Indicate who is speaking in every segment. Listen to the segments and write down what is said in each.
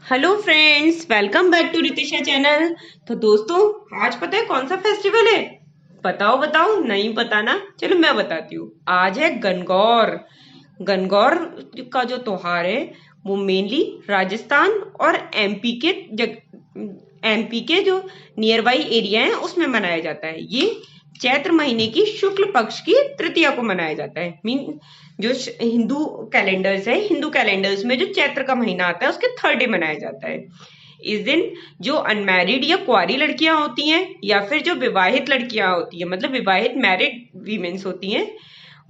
Speaker 1: Hello friends, welcome back to Ritisha channel. तो दोस्तों, आज पता है कौन सा फेस्टिवल है? बताओ बताओ, नहीं पता ना? चलो मैं बताती हूँ। आज है गणगौर। गणगौर का जो त्योहार है वो मेनली राजस्थान और एमपी के जो नियर बाई एरिया है उसमें मनाया जाता है। ये चैत्र महीने की शुक्ल पक्ष की तृतीया को मनाया जाता है। मीन जो हिंदू कैलेंडर्स में जो चैत्र का महीना आता है उसके थर्ड डे मनाया जाता है। इस दिन जो अनमैरिड या कुंवारी लड़कियां होती हैं या फिर जो विवाहित लड़कियां होती हैं, मतलब विवाहित मैरिड वीमेन्स होती हैं,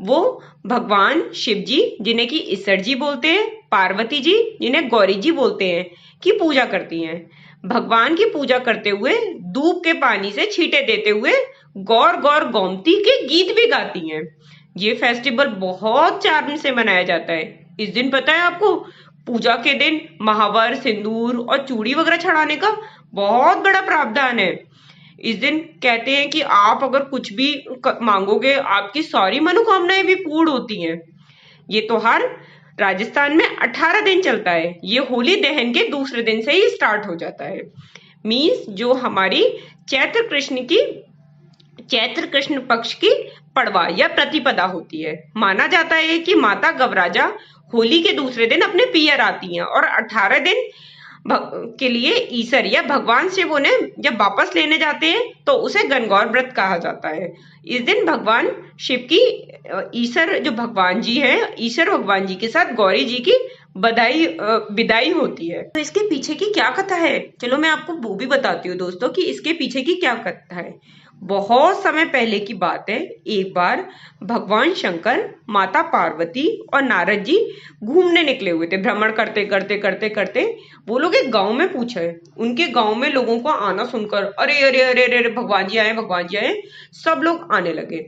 Speaker 1: वो भगवान शिव जी, जिन्हें कि ईसर जी बोलते हैं, पार्वती जी, जिन्हें गौरी जी बोलते हैं, की पूजा करती हैं। भगवान की पूजा करते हुए दूब के पानी से छींटे देते हुए गौर गौर गोमती के गीत भी गाती हैं। ये फेस्टिवल बहुत चार्म से मनाया जाता है। इस दिन पता है आपको, पूजा के दिन महावर, सिंदूर और चूड़ी वगैरह चढ़ाने का बहुत बड़ा प्रावधान है। इस दिन कहते हैं कि आप अगर कुछ भी मांगोगे, आपकी सारी मनोकामनाएं भी पूर्ण होती हैं। ये त्योहार राजस्थान में 18 दिन चलता है। ये होली दहन के दूसरे दिन से ही स्टार्ट हो जाता है। मीन्स जो हमारी चैत्र कृष्ण की चैत्र कृष्ण पक्ष की पड़वा या प्रतिपदा होती है। माना जाता है कि माता गवराजा होली के दूसरे दिन अपने पियर आती हैं और 18 दिन के लिए ईसर या भगवान शिव उन्हें जब वापस लेने जाते हैं तो उसे गणगौर व्रत कहा जाता है। इस दिन भगवान शिव की ईसर जो भगवान जी हैं, ईसर भगवान जी के साथ गौरी जी की विदाई होती है। तो इसके पीछे की क्या कथा है, चलो मैं आपको वो भी बताती हूँ दोस्तों कि इसके पीछे की क्या कथा है। बहुत समय पहले की बात है। एक बार भगवान शंकर, माता पार्वती और नारद जी घूमने निकले हुए थे। भ्रमण करते करते करते करते वो लोग एक गांव में पूछे। उनके गांव में लोगों को आना सुनकर अरे अरे अरे अरे अरे, भगवान जी आए, भगवान जी आए, सब लोग आने लगे।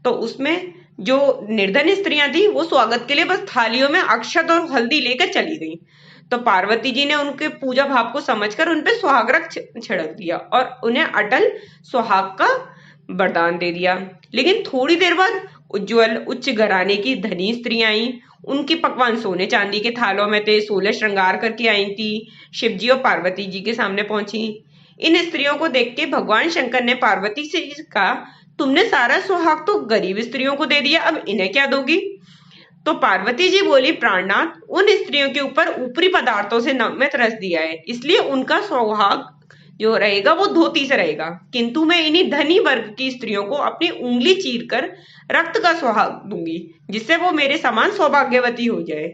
Speaker 1: तो उसमें जो निर्धन स्त्रियां थी वो स्वागत के लिए बस थालियों में अक्षत और हल्दी लेकर चली गई। तो पार्वती जी ने उनके पूजा भाव को समझकर उनपे सुहाग रख छिड़क दिया और उन्हें अटल सुहाग का वरदान दे दिया। लेकिन थोड़ी देर बाद उज्जवल उच्च घराने की धनी स्त्रियां आई। उनकी पकवान सोने चांदी के थालों में थे, 16 श्रृंगार करके आई थी, शिव जी और पार्वती जी के सामने पहुंची। इन स्त्रियों को देख के भगवान शंकर ने पार्वती से कहा, तुमने सारा सुहाग तो गरीब स्त्रियों को दे दिया, अब इन्हें क्या दोगी? तो पार्वती जी बोली, प्राणनाथ, उन स्त्रियों के ऊपर ऊपरी पदार्थों से नमित रस दिया है, इसलिए उनका सुहाग जो रहेगा वो धोती से रहेगा, किंतु मैं इन्हीं धनी वर्ग की स्त्रियों को अपनी उंगली चीर कर रक्त का सुहाग दूंगी, जिससे वो मेरे समान सौभाग्यवती हो जाए।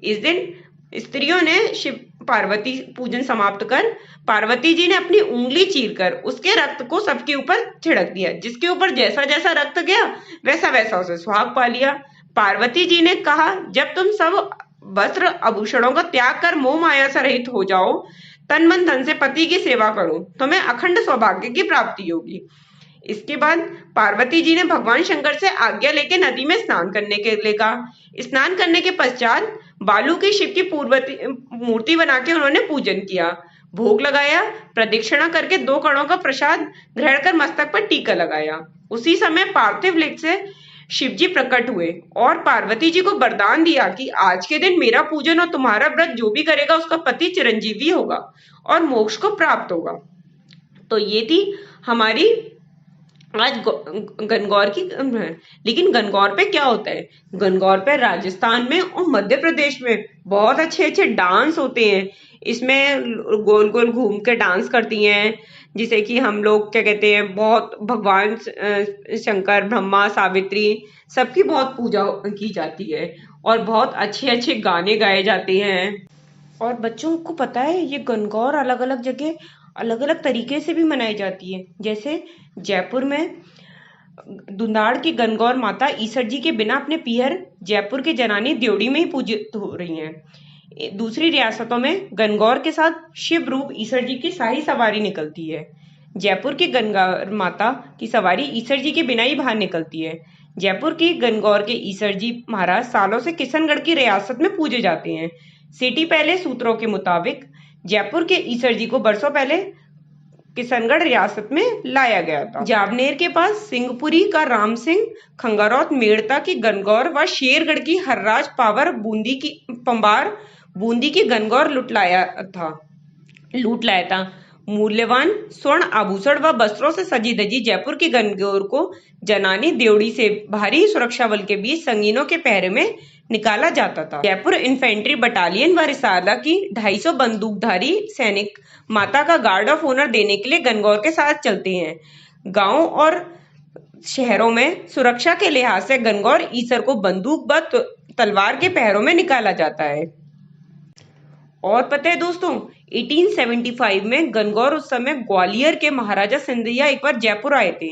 Speaker 1: इस दिन स्त्रियों ने शिव पार्वती पूजन समाप्त कर पार्वती जी ने अपनी उंगली चीर कर उसके रक्त को सबके ऊपर छिड़क दिया। जिसके ऊपर जैसा जैसा रक्त गया वैसा वैसा उसे सुहाग पा लिया। पार्वती जी ने कहा, जब तुम सब वस्त्र आभूषणों का त्याग कर मोह माया से रहित हो जाओ, तन मन धन से पति की सेवा करो, तुम्हें अखंड सौभाग्य की प्राप्ति होगी। इसके बाद पार्वती जी ने भगवान शंकर से आज्ञा लेके नदी में स्नान करने के लिए कहा। स्नान करने के पश्चात बालू की शिव की मूर्ति बना के उन्होंने पूजन किया, भोग लगाया, प्रदक्षिणा करके 2 कणों का प्रसाद ग्रहण कर मस्तक पर टीका लगाया। उसी समय पार्थिव लिंग से शिव जी प्रकट हुए और पार्वती जी को वरदान दिया कि आज के दिन मेरा पूजन और तुम्हारा व्रत जो भी करेगा उसका पति चिरंजीवी होगा और मोक्ष को प्राप्त होगा। तो ये थी हमारी आज गणगौर की। लेकिन गणगौर पे क्या होता है? गणगौर पे राजस्थान में और मध्य प्रदेश में बहुत अच्छे अच्छे डांस होते हैं। इसमें गोल गोल घूम के डांस करती हैं, जिसे कि हम लोग क्या कहते हैं, बहुत भगवान शंकर, ब्रह्मा, सावित्री, सबकी बहुत पूजा की जाती है और बहुत अच्छे अच्छे गाने गाए जाते हैं। और बच्चों को पता है ये गणगौर अलग अलग जगह अलग अलग तरीके से भी मनाई जाती है। जैसे जयपुर में दुंदाड़ की गणगौर माता ईसर जी के बिना अपने पियर जयपुर के जनानी द्योड़ी में ही पूजित हो रही हैं। दूसरी रियासतों में गणगौर के साथ शिव रूप ईसर जी की शाही सवारी निकलती है। जयपुर की गणगौर माता की सवारी ईसर जी के बिना ही बाहर निकलती है। जयपुर की गणगौर के ईसर जी महाराज सालों से किशनगढ़ की रियासत में पूजे जाते हैं। सिटी पहले सूत्रों के मुताबिक जयपुर के ईसर जी को बरसों पहले किशनगढ़ रियासत में लाया गया था। जावनेर के पास सिंहपुरी का राम सिंह, खंगारौत मेड़ता की गणगौर व शेरगढ़ की हर्राज पावर बूंदी की पंबार बूंदी की गणगौर लुटलाया था। लूट लाया था। मूल्यवान स्वर्ण आभूषण व वस्त्रों से सजी धजी जयपुर की गनगौर को जनानी देवड़ी से भारी सुरक्षा बल के बीच संगीनों के पहरे में निकाला जाता था। जयपुर इन्फेंट्री बटालियन व रिसाला की 250 बंदूकधारी सैनिक माता का गार्ड ऑफ ऑनर देने के लिए गनगौर के साथ चलते हैं। गांव और शहरों में सुरक्षा के लिहाज से गनगौर ईसर को बंदूक व तलवार के पहरों में निकाला जाता है। और पता है दोस्तों, 1875 में गनगौर उस समय ग्वालियर के महाराजा सिंधिया एक बार जयपुर आए थे।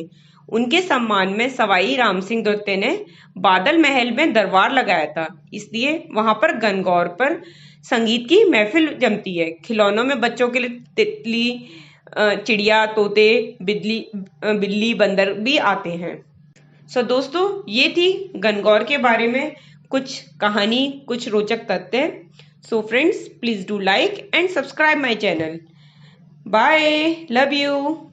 Speaker 1: उनके सम्मान में सवाई राम सिंह द्वितीय ने बादल महल में दरबार लगाया था, इसलिए वहां पर गनगौर पर संगीत की महफिल जमती है। खिलौनों में बच्चों के लिए तितली, चिड़िया, तोते, बिल्ली, बंदर भी आते हैं। सो दोस्तों, ये थी गनगौर के बारे में कुछ कहानी, कुछ रोचक तथ्य। So friends, please do like and subscribe my channel. Bye, love you.